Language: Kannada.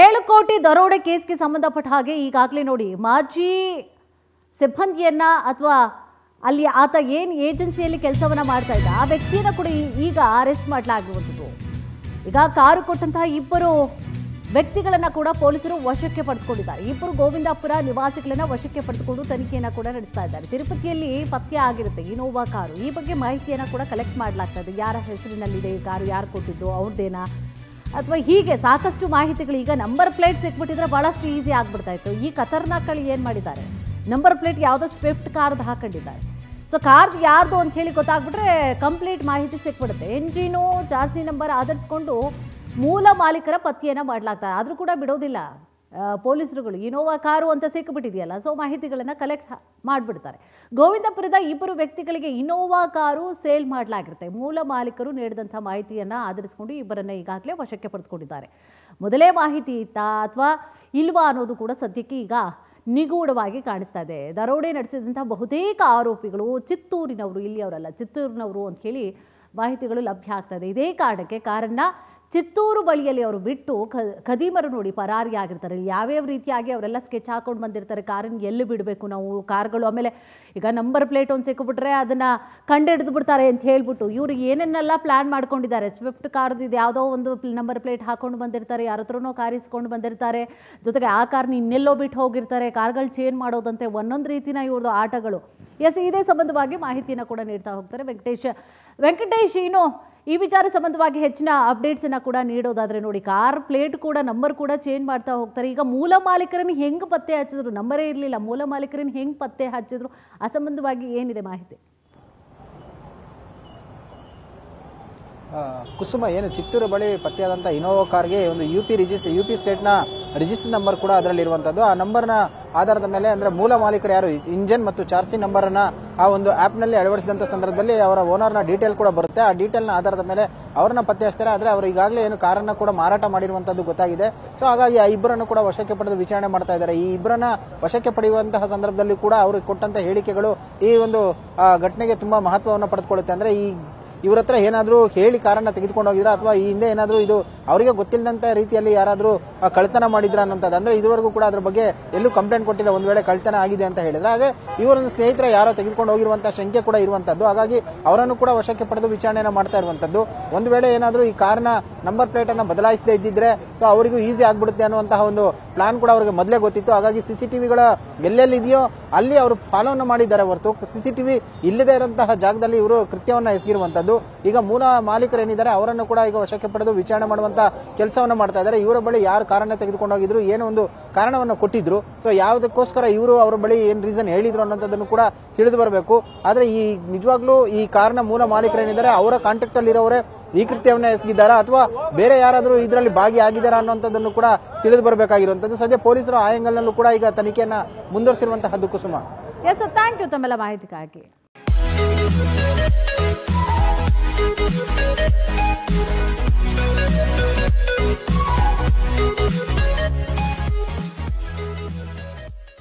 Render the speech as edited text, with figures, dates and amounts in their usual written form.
7 ಕೋಟಿ ದರೋಡೆ ಕೇಸ್ಗೆ ಸಂಬಂಧಪಟ್ಟ ಹಾಗೆ ಈಗಾಗಲೇ ನೋಡಿ ಮಾಜಿ ಸಿಬ್ಬಂದಿಯನ್ನ ಅಥವಾ ಅಲ್ಲಿ ಆತ ಏನು ಏಜೆನ್ಸಿಯಲ್ಲಿ ಕೆಲಸವನ್ನ ಮಾಡ್ತಾ ಇದ್ದ ಆ ವ್ಯಕ್ತಿಯನ್ನ ಕೂಡ ಈಗ ಅರೆಸ್ಟ್ ಮಾಡಲಾಗಿರುವಂಥದ್ದು. ಈಗ ಕಾರು ಕೊಟ್ಟಂತಹ ಇಬ್ಬರು ವ್ಯಕ್ತಿಗಳನ್ನ ಕೂಡ ಪೊಲೀಸರು ವಶಕ್ಕೆ ಪಡೆದುಕೊಂಡಿದ್ದಾರೆ. ಇಬ್ಬರು ಗೋವಿಂದಾಪುರ ನಿವಾಸಿಗಳನ್ನ ವಶಕ್ಕೆ ಪಡೆದುಕೊಂಡು ತನಿಖೆಯನ್ನ ಕೂಡ ನಡೆಸ್ತಾ ಇದ್ದಾರೆ. ತಿರುಪತಿಯಲ್ಲಿ ಪತ್ತೆ ಆಗಿರುತ್ತೆ ಇನೋವಾ ಕಾರು. ಈ ಬಗ್ಗೆ ಮಾಹಿತಿಯನ್ನ ಕೂಡ ಕಲೆಕ್ಟ್ ಮಾಡಲಾಗ್ತಾ ಇದೆ. ಯಾರ ಹೆಸರಿನಲ್ಲಿದೆ ಈ ಕಾರು, ಯಾರು ಕೊಟ್ಟಿದ್ದು, ಅವ್ರದ್ದೇನಾ ಅಥವಾ ಹೀಗೆ ಸಾಕಷ್ಟು ಮಾಹಿತಿಗಳು. ಈಗ ನಂಬರ್ ಪ್ಲೇಟ್ ಸಿಕ್ಬಿಟ್ಟಿದ್ರೆ ಬಹಳಷ್ಟು ಈಸಿ ಆಗ್ಬಿಡ್ತಾ ಇತ್ತು. ಈ ಖತರ್ನಾಕ್ಗಳು ಏನು ಮಾಡಿದ್ದಾರೆ, ನಂಬರ್ ಪ್ಲೇಟ್ ಯಾವುದೋ ಸ್ವಿಫ್ಟ್ ಕಾರ್ದು ಹಾಕೊಂಡಿದ್ದಾರೆ. ಸೊ ಕಾರ್ದು ಯಾರ್ದು ಅಂತ ಹೇಳಿ ಗೊತ್ತಾಗ್ಬಿಟ್ರೆ ಕಂಪ್ಲೀಟ್ ಮಾಹಿತಿ ಸಿಕ್ಬಿಡುತ್ತೆ. ಎಂಜಿನು, ಚಾರ್ಸಿ ನಂಬರ್ ಆಧರಿಸ್ಕೊಂಡು ಮೂಲ ಮಾಲೀಕರ ಪತ್ತೆಯನ್ನು ಮಾಡಲಾಗ್ತದೆ. ಆದರೂ ಕೂಡ ಬಿಡೋದಿಲ್ಲ ಪೊಲೀಸರುಗಳು. ಇನೋವಾ ಕಾರು ಅಂತ ಸಿಕ್ಕಿಬಿಟ್ಟಿದೆಯಲ್ಲ, ಸೊ ಮಾಹಿತಿಗಳನ್ನು ಕಲೆಕ್ಟ್ ಮಾಡಿಬಿಡ್ತಾರೆ. ಗೋವಿಂದಪುರದ ಇಬ್ಬರು ವ್ಯಕ್ತಿಗಳಿಗೆ ಇನೋವಾ ಕಾರು ಸೇಲ್ ಮಾಡಲಾಗಿರುತ್ತೆ. ಮೂಲ ಮಾಲೀಕರು ನೀಡಿದಂಥ ಮಾಹಿತಿಯನ್ನು ಆಧರಿಸಿಕೊಂಡು ಇಬ್ಬರನ್ನ ಈಗಾಗಲೇ ವಶಕ್ಕೆ ಪಡೆದುಕೊಂಡಿದ್ದಾರೆ. ಮೊದಲೇ ಮಾಹಿತಿ ಇತ್ತಾ ಅಥವಾ ಇಲ್ವಾ ಅನ್ನೋದು ಕೂಡ ಸದ್ಯಕ್ಕೆ ಈಗ ನಿಗೂಢವಾಗಿ ಕಾಣಿಸ್ತಾ ಇದೆ. ದರೋಡೆ ನಡೆಸಿದಂಥ ಬಹುತೇಕ ಆರೋಪಿಗಳು ಚಿತ್ತೂರಿನವರು, ಇಲ್ಲಿಯವರಲ್ಲ, ಚಿತ್ತೂರಿನವರು ಅಂತ ಹೇಳಿ ಮಾಹಿತಿಗಳು ಲಭ್ಯ ಆಗ್ತಾ ಇದೆ. ಇದೇ ಕಾರಣಕ್ಕೆ ಕಾರನ್ನ ಚಿತ್ತೂರು ಬಳಿಯಲ್ಲಿ ಅವರು ಬಿಟ್ಟು ಖದೀಮರು ನೋಡಿ ಪರಾರಿಯಾಗಿರ್ತಾರೆ. ಯಾವ್ಯಾವ ರೀತಿಯಾಗಿ ಅವರೆಲ್ಲ ಸ್ಕೆಚ್ ಹಾಕೊಂಡು ಬಂದಿರ್ತಾರೆ, ಕಾರನ್ನು ಎಲ್ಲಿ ಬಿಡಬೇಕು ನಾವು, ಕಾರ್ಗಳು. ಆಮೇಲೆ ಈಗ ನಂಬರ್ ಪ್ಲೇಟ್ ಒಂದು ಸಿಕ್ಕಿಬಿಟ್ರೆ ಅದನ್ನು ಕಂಡುಹಿಡಿದು ಬಿಡ್ತಾರೆ ಅಂತ ಹೇಳ್ಬಿಟ್ಟು ಇವರು ಏನೇನೆಲ್ಲ ಪ್ಲ್ಯಾನ್ ಮಾಡ್ಕೊಂಡಿದ್ದಾರೆ. ಸ್ವಿಫ್ಟ್ ಕಾರ್ದು ಇದು ಯಾವುದೋ ಒಂದು ನಂಬರ್ ಪ್ಲೇಟ್ ಹಾಕೊಂಡು ಬಂದಿರ್ತಾರೆ, ಯಾರ ಹತ್ರನೋ ಕಾರ್ ಇಸ್ಕೊಂಡು ಬಂದಿರ್ತಾರೆ, ಜೊತೆಗೆ ಆ ಕಾರ್ನ ಇನ್ನೆಲ್ಲೋ ಬಿಟ್ಟು ಹೋಗಿರ್ತಾರೆ. ಕಾರ್ಗಳು ಚೇಂಜ್ ಮಾಡೋದಂತೆ ಒಂದೊಂದು ರೀತಿನ ಇವ್ರದ್ದು ಆಟಗಳು. ಎಸ್, ಇದೇ ಸಂಬಂಧವಾಗಿ ಮಾಹಿತಿಯನ್ನು ಕೂಡ ನೀಡ್ತಾ ಹೋಗ್ತಾರೆ ವೆಂಕಟೇಶ್. ಇನ್ನು ಈ ವಿಚಾರ ಸಂಬಂಧವಾಗಿ ಹೆಚ್ಚಿನ ಅಪ್ಡೇಟ್ಸನ್ನು ಕೂಡ ನೀಡೋದಾದರೆ ನೋಡಿ, ಕಾರ್ ಪ್ಲೇಟ್ ಕೂಡ ನಂಬರ್ ಕೂಡ ಚೇಂಜ್ ಮಾಡ್ತಾ ಹೋಗ್ತಾರೆ. ಈಗ ಮೂಲ ಮಾಲೀಕರನ್ನು ಹೆಂಗೆ ಪತ್ತೆ ಹಚ್ಚಿದ್ರು, ನಂಬರೇ ಇರಲಿಲ್ಲ, ಮೂಲ ಮಾಲೀಕರನ್ನು ಹೆಂಗೆ ಪತ್ತೆ ಹಚ್ಚಿದ್ರು, ಆ ಸಂಬಂಧವಾಗಿ ಏನಿದೆ ಮಾಹಿತಿ? ಕುಸುಮ, ಏನು ಚಿತ್ತೂರು ಬಳಿ ಪತ್ತೆಯಾದಂಥ ಇನೋವಾ ಕಾರ್ಗೆ ಒಂದು ಯುಪಿ ಸ್ಟೇಟ್ನ ರಿಜಿಸ್ಟರ್ ನಂಬರ್ ಕೂಡ ಅದರಲ್ಲಿರುವಂಥದ್ದು. ಆ ನಂಬರ್ನ ಆಧಾರದ ಮೇಲೆ ಅಂದರೆ ಮೂಲ ಮಾಲೀಕರು ಯಾರು, ಇಂಜನ್ ಮತ್ತು ಚಾರ್ಸಿ ನಂಬರನ್ನು ಆ ಒಂದು ಆ್ಯಪ್ನಲ್ಲಿ ಅಳವಡಿಸಿದಂಥ ಸಂದರ್ಭದಲ್ಲಿ ಅವರ ಓನರ್ನ ಡೀಟೇಲ್ ಕೂಡ ಬರುತ್ತೆ. ಆ ಡೀಟೇಲ್ನ ಆಧಾರದ ಮೇಲೆ ಅವ್ರನ್ನ ಪತ್ತೆ ಹಚ್ತಾರೆ. ಆದರೆ ಅವರು ಈಗಾಗಲೇ ಏನು ಕಾರನ್ನು ಕೂಡ ಮಾರಾಟ ಮಾಡಿರುವಂಥದ್ದು ಗೊತ್ತಾಗಿದೆ. ಸೊ ಹಾಗಾಗಿ ಆ ಇಬ್ಬರನ್ನು ಕೂಡ ವಶಕ್ಕೆ ಪಡೆದು ವಿಚಾರಣೆ ಮಾಡ್ತಾ ಇದ್ದಾರೆ. ಈ ಇಬ್ಬರನ್ನ ವಶಕ್ಕೆ ಪಡೆಯುವಂತಹ ಸಂದರ್ಭದಲ್ಲಿ ಕೂಡ ಅವ್ರಿಗೆ ಕೊಟ್ಟಂತ ಹೇಳಿಕೆಗಳು ಈ ಒಂದು ಘಟನೆಗೆ ತುಂಬಾ ಮಹತ್ವವನ್ನು ಪಡೆದುಕೊಳ್ಳುತ್ತೆ. ಅಂದರೆ ಇವ್ರ ಹತ್ರ ಏನಾದರೂ ಹೇಳಿ ಕಾರನ್ನ ತೆಗೆದುಕೊಂಡು ಹೋಗಿದ್ರ ಅಥವಾ ಈ ಹಿಂದೆ ಏನಾದರೂ ಇದು ಅವರಿಗೆ ಗೊತ್ತಿಲ್ಲದಂತ ರೀತಿಯಲ್ಲಿ ಯಾರಾದರೂ ಕಳ್ತನ ಮಾಡಿದ್ರ ಅನ್ನೋಂಥದ್ದು. ಅಂದ್ರೆ ಇದುವರೆಗೂ ಕೂಡ ಅದ್ರ ಬಗ್ಗೆ ಎಲ್ಲೂ ಕಂಪ್ಲೇಂಟ್ ಕೊಟ್ಟಿಲ್ಲ ಒಂದು ವೇಳೆ ಕಳ್ತನ ಆಗಿದೆ ಅಂತ ಹೇಳಿದ್ರೆ. ಹಾಗೆ ಇವರನ್ನು ಸ್ನೇಹಿತರ ಯಾರೋ ತೆಗೆದುಕೊಂಡು ಹೋಗಿರುವಂತಹ ಶಂಕೆ ಕೂಡ ಇರುವಂತದ್ದು. ಹಾಗಾಗಿ ಅವರನ್ನು ಕೂಡ ವಶಕ್ಕೆ ಪಡೆದು ವಿಚಾರಣೆಯನ್ನು ಮಾಡ್ತಾ ಇರುವಂತದ್ದು. ಒಂದು ವೇಳೆ ಏನಾದರೂ ಈ ಕಾರ್ನ ನಂಬರ್ ಪ್ಲೇಟ್ ಅನ್ನ ಬದಲಾಯಿಸದೇ ಇದ್ದಿದ್ರೆ ಸೊ ಅವರಿಗೂ ಈಸಿ ಆಗ್ಬಿಡುತ್ತೆ ಅನ್ನುವಂತಹ ಒಂದು ಪ್ಲಾನ್ ಕೂಡ ಅವರಿಗೆ ಮೊದಲೇ ಗೊತ್ತಿತ್ತು. ಹಾಗಾಗಿ ಸಿಸಿಟಿವಿಗಳ ಎಲ್ಲೆಲ್ಲಿದೆಯೋ ಅಲ್ಲಿ ಅವರು ಫಾಲೋವನ್ನು ಮಾಡಿದ್ದಾರೆ ಹೊರತು ಸಿಸಿಟಿವಿ ಇಲ್ಲದೆ ಇರುವಂತಹ ಜಾಗದಲ್ಲಿ ಇವರು ಕೃತ್ಯವನ್ನ ಎಸಗಿರುವಂತದ್ದು. ಈಗ ಮೂಲ ಮಾಲೀಕರು ಏನಿದ್ದಾರೆ ಅವರನ್ನು ಕೂಡ ಈಗ ವಶಕ್ಕೆ ಪಡೆದು ವಿಚಾರಣೆ ಮಾಡುವಂತ ಕೆಲಸವನ್ನು ಮಾಡ್ತಾ ಇದ್ದಾರೆ. ಇವರ ಬಳಿ ಯಾರು ಕಾರನ್ನ ತೆಗೆದುಕೊಂಡು ಹೋಗಿದ್ರು, ಏನೋ ಒಂದು ಕಾರಣವನ್ನು ಕೊಟ್ಟಿದ್ರು, ಸೊ ಯಾವುದಕ್ಕೋಸ್ಕರ ಇವರು ಅವರ ಬಳಿ ಏನ್ ರೀಸನ್ ಹೇಳಿದ್ರು ಅನ್ನೋದನ್ನು ಕೂಡ ತಿಳಿದು ಬರಬೇಕು. ಆದ್ರೆ ಈ ನಿಜವಾಗ್ಲೂ ಈ ಕಾರ್ನ ಮೂಲ ಮಾಲೀಕರು ಏನಿದ್ದಾರೆ ಅವರ ಕಾಂಟ್ಯಾಕ್ಟ್ ಅಲ್ಲಿ ಇರೋರೇ ಈ ಕೃತ್ಯವನ್ನ ಎಸಗಿದ್ದಾರಾ ಅಥವಾ ಬೇರೆ ಯಾರಾದರೂ ಇದರಲ್ಲಿ ಭಾಗಿಯಾಗಿದ್ದಾರಾ ಅನ್ನೋಂಥದ್ದನ್ನು ಕೂಡ ತಿಳಿದು ಬರಬೇಕಾಗಿರುವಂತದ್ದು. ಸದ್ಯ ಪೊಲೀಸರು ಆ ಆಂಗಲ್ ನಲ್ಲೂ ಕೂಡ ಈಗ ತನಿಖೆಯನ್ನ ಮುಂದುವರಿಸಿರುವಂತಹದ್ದು. ಕುಸುಮ, ಎಸ್, ಥ್ಯಾಂಕ್ ಯು ತಮ್ಮೆಲ್ಲ ಮಾಹಿತಿಗಾಗಿ.